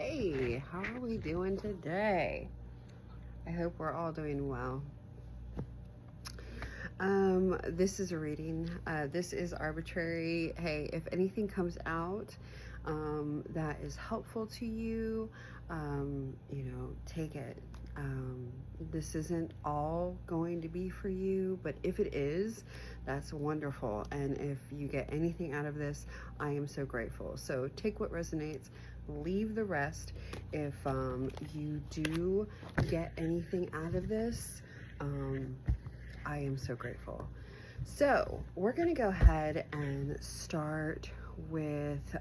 Hey, how are we doing today? I hope we're all doing well. This is a reading. This is arbitrary. Hey, if anything comes out that is helpful to you, take it. This isn't all going to be for you, but if it is, that's wonderful. And if you get anything out of this, I am so grateful. So take what resonates, leave the rest. If you do get anything out of this, I am so grateful. So we're going to go ahead and start with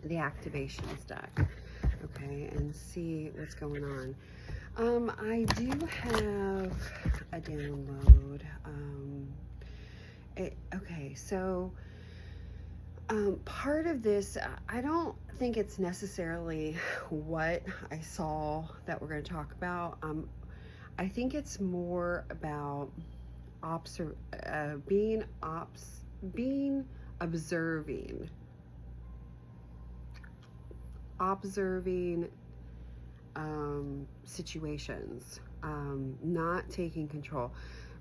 the activations deck, okay, and see what's going on. I do have a download. Okay, so part of this, I don't think it's necessarily what I saw that we're going to talk about. I think it's more about being observing situations, not taking control.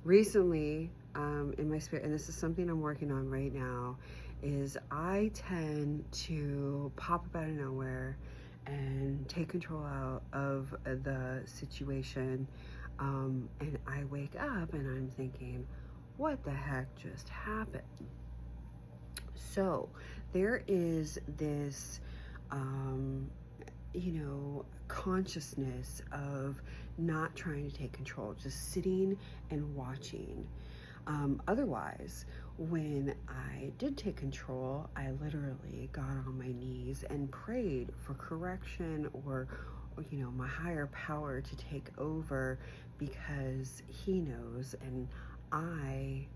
Recently, in my spirit, and this is something I'm working on right now, is I tend to pop up out of nowhere and take control out of the situation. And I wake up and I'm thinking, what the heck just happened? So there is this, consciousness of not trying to take control, just sitting and watching. Otherwise, when I did take control, I literally got on my knees and prayed for correction or my higher power to take over, because he knows and I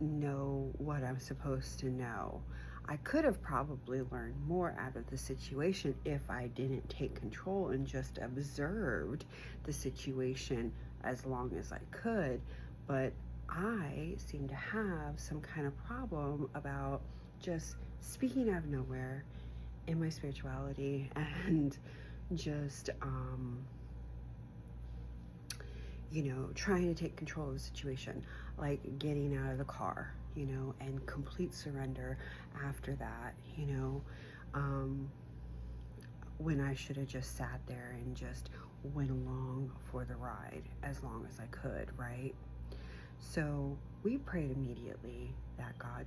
know what I'm supposed to know. I could have probably learned more out of the situation if I didn't take control and just observed the situation as long as I could, but I seem to have some kind of problem about just speaking out of nowhere in my spirituality and just trying to take control of the situation, like getting out of the car, and complete surrender after that, when I should have just sat there and just went along for the ride as long as I could, right? So we prayed immediately that God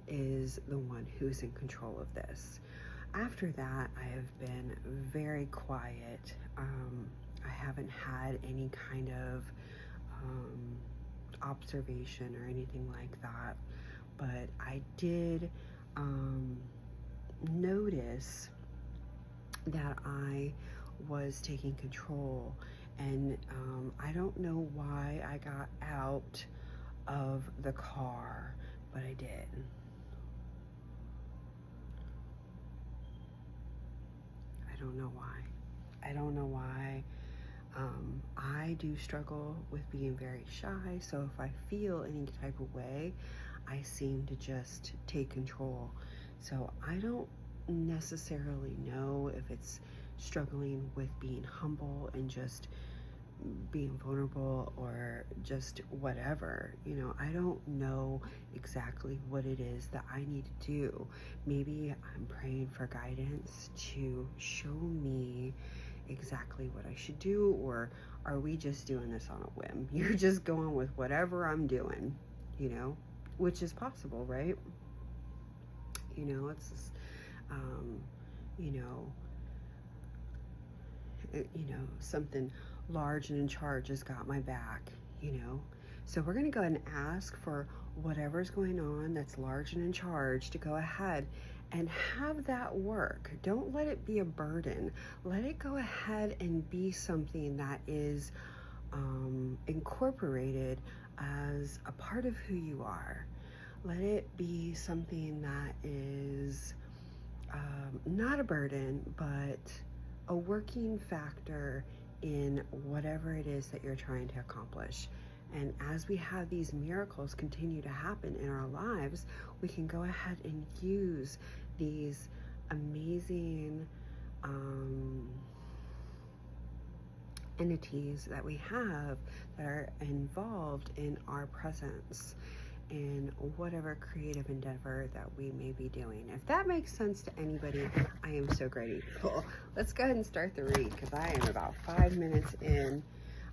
is the one who's in control of this. After that, I have been very quiet. I haven't had any kind of observation or anything like that, but I did notice that I was taking control, and I don't know why I got out of the car, but I did. I don't know why. I do struggle with being very shy, so if I feel any type of way, I seem to just take control. So I don't necessarily know if it's struggling with being humble and just being vulnerable or just whatever. I don't know exactly what it is that I need to do. Maybe I'm praying for guidance to show me exactly what I should do, or are we just doing this on a whim? You're just going with whatever I'm doing, which is possible, right? It's just, something large and in charge has got my back, So we're going to go ahead and ask for whatever's going on that's large and in charge to go ahead and have that work. Don't let it be a burden. Let it go ahead and be something that is incorporated as a part of who you are. Let it be something that is not a burden, but a working factor in whatever it is that you're trying to accomplish. And as we have these miracles continue to happen in our lives, we can go ahead and use these amazing entities that we have that are involved in our presence in whatever creative endeavor that we may be doing. If that makes sense to anybody, I am so grateful. Let's go ahead and start the read, because I am about 5 minutes in.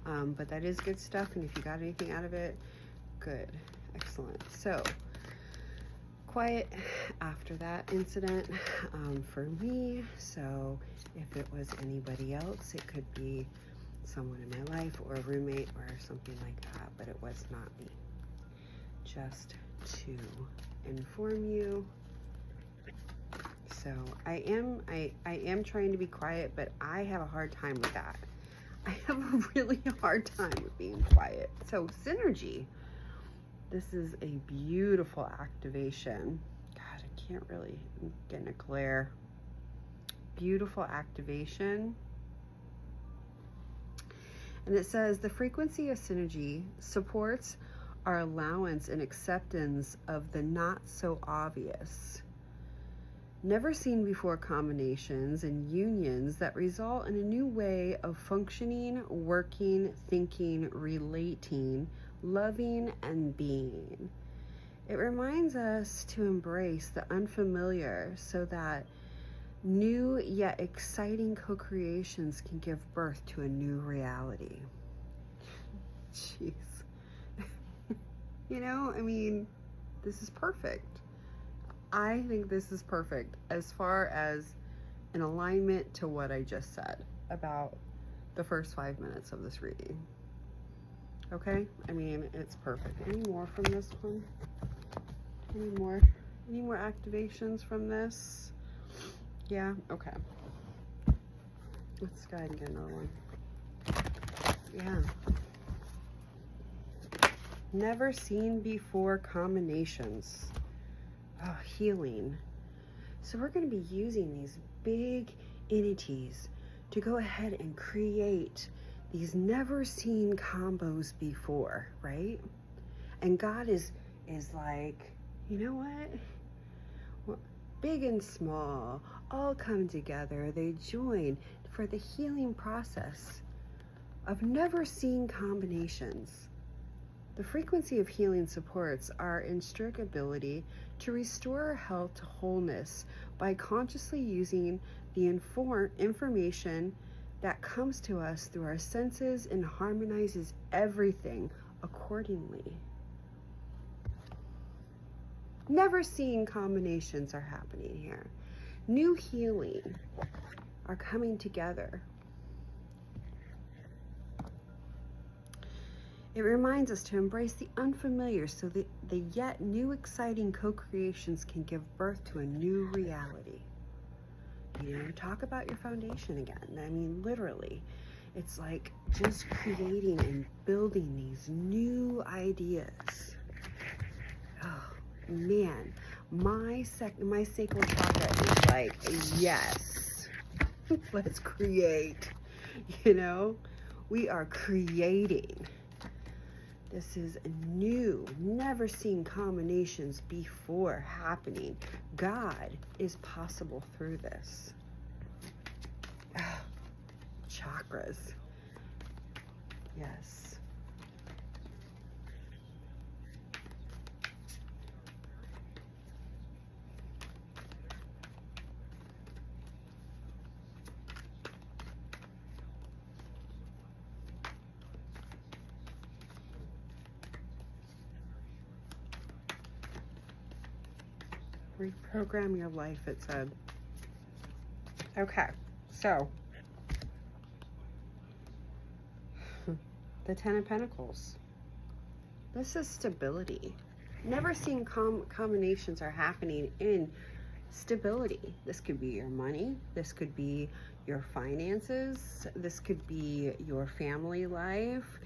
But that is good stuff, and if you got anything out of it, good, excellent. So, quiet after that incident for me. So if it was anybody else, it could be someone in my life or a roommate or something like that, but it was not me. Just to inform you. So I am trying to be quiet, but I have a hard time with that. I have a really hard time with being quiet. So synergy. This is a beautiful activation. God, I can't really, I'm getting a glare. Beautiful activation. And it says the frequency of synergy supports our allowance and acceptance of the not so obvious, never seen before combinations and unions that result in a new way of functioning, working, thinking, relating, loving, and being. It reminds us to embrace the unfamiliar so that new yet exciting co-creations can give birth to a new reality. Jeez. You know, I mean, this is perfect. I think this is perfect as far as an alignment to what I just said about the first 5 minutes of this reading. Okay? I mean, it's perfect. Any more from this one? Any more activations from this? Yeah? Okay. Let's go ahead and get another one. Yeah. Never seen before combinations. Oh, healing. So we're going to be using these big entities to go ahead and create these never seen combos before, right? And God is like, you know what? Well, big and small all come together. They join for the healing process of never seen combinations. The frequency of healing supports our intrinsic ability to restore our health to wholeness by consciously using the information that comes to us through our senses and harmonizes everything accordingly. Never seen combinations are happening here. New healing are coming together. It reminds us to embrace the unfamiliar so that the yet new exciting co-creations can give birth to a new reality. You know, talk about your foundation again. I mean, literally, it's like just creating and building these new ideas. Oh, man, my sacral chakra is like, yes, let's create, you know? We are creating. This is new, never seen combinations before happening. God is possible through this. Chakras. Yes. Reprogram your life, it said. Okay, so the Ten of Pentacles. This is stability. Never seen combinations are happening in stability. This could be your money. This could be your finances. This could be your family life.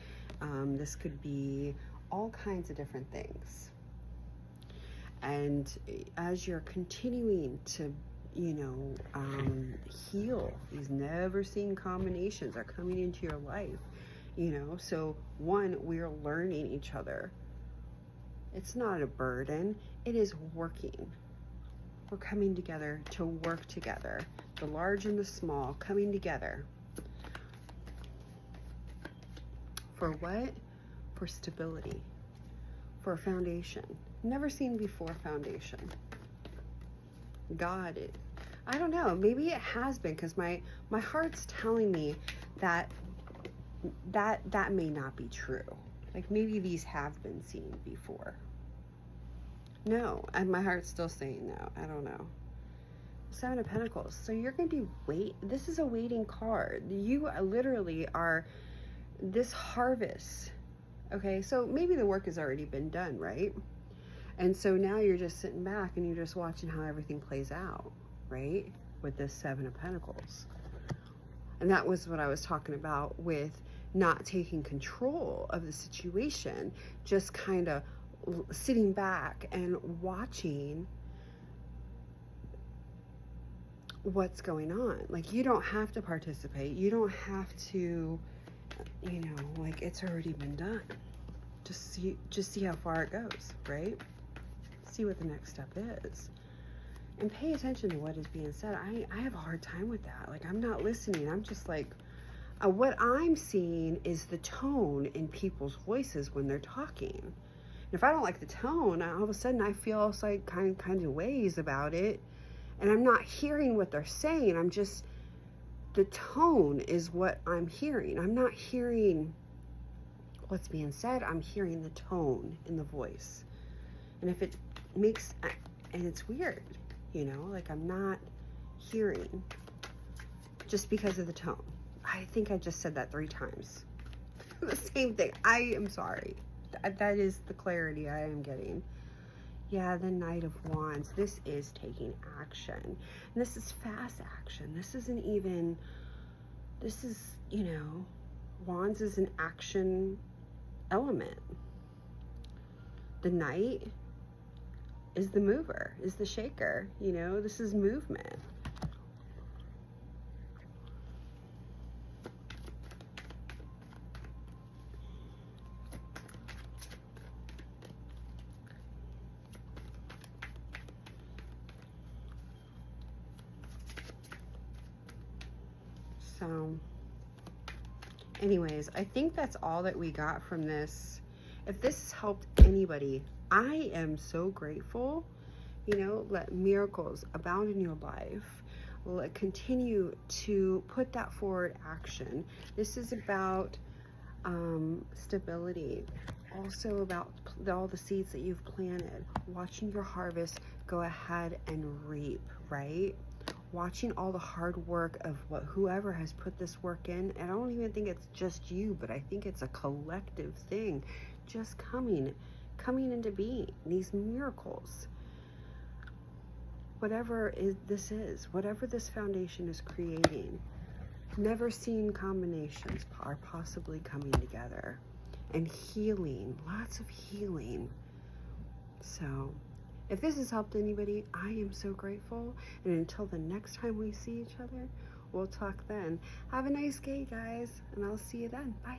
This could be all kinds of different things. And as you're continuing to, you know, heal, these never seen combinations are coming into your life. So one, we're learning each other. It's not a burden, it is working. We're coming together to work together. The large and the small coming together. For what? For stability. For a foundation. Never seen before foundation. God, I don't know, maybe it has been, because my heart's telling me that may not be true. Like maybe these have been seen before. No, and my heart's still saying no. I don't know. Seven of Pentacles. So you're going to be this is a waiting card. You literally are this harvest. Okay, so maybe the work has already been done, right? And so now you're just sitting back and you're just watching how everything plays out, right? With this Seven of Pentacles. And that was what I was talking about with not taking control of the situation, just kind of sitting back and watching what's going on. Like, you don't have to participate. You don't have to, like, it's already been done. Just see how far it goes, right? See what the next step is. And pay attention to what is being said. I have a hard time with that. Like, I'm not listening. I'm just like, what I'm seeing is the tone in people's voices when they're talking. And if I don't like the tone, all of a sudden I feel like kind of ways about it. And I'm not hearing what they're saying. I'm just, the tone is what I'm hearing. I'm not hearing what's being said. I'm hearing the tone in the voice. And if it makes, and it's weird, like I'm not hearing just because of the tone. I think I just said that 3 times. The same thing. I am sorry. That is the clarity I am getting. Yeah, the Knight of Wands. This is taking action. And this is fast action. This isn't even, this is, Wands is an action element. The Knight is the mover, is the shaker. This is movement. So, anyways, I think that's all that we got from this. If this has helped anybody, I am so grateful. Let miracles abound in your life. Let continue to put that forward action. This is about stability. Also about all the seeds that you've planted. Watching your harvest go ahead and reap, right? Watching all the hard work of whoever has put this work in. And I don't even think it's just you, but I think it's a collective thing just coming into being. These miracles, whatever whatever this foundation is creating, never seen combinations are possibly coming together, and healing, lots of healing. So if this has helped anybody, I am so grateful. And until the next time we see each other, we'll talk then. Have a nice day, guys, and I'll see you then. Bye.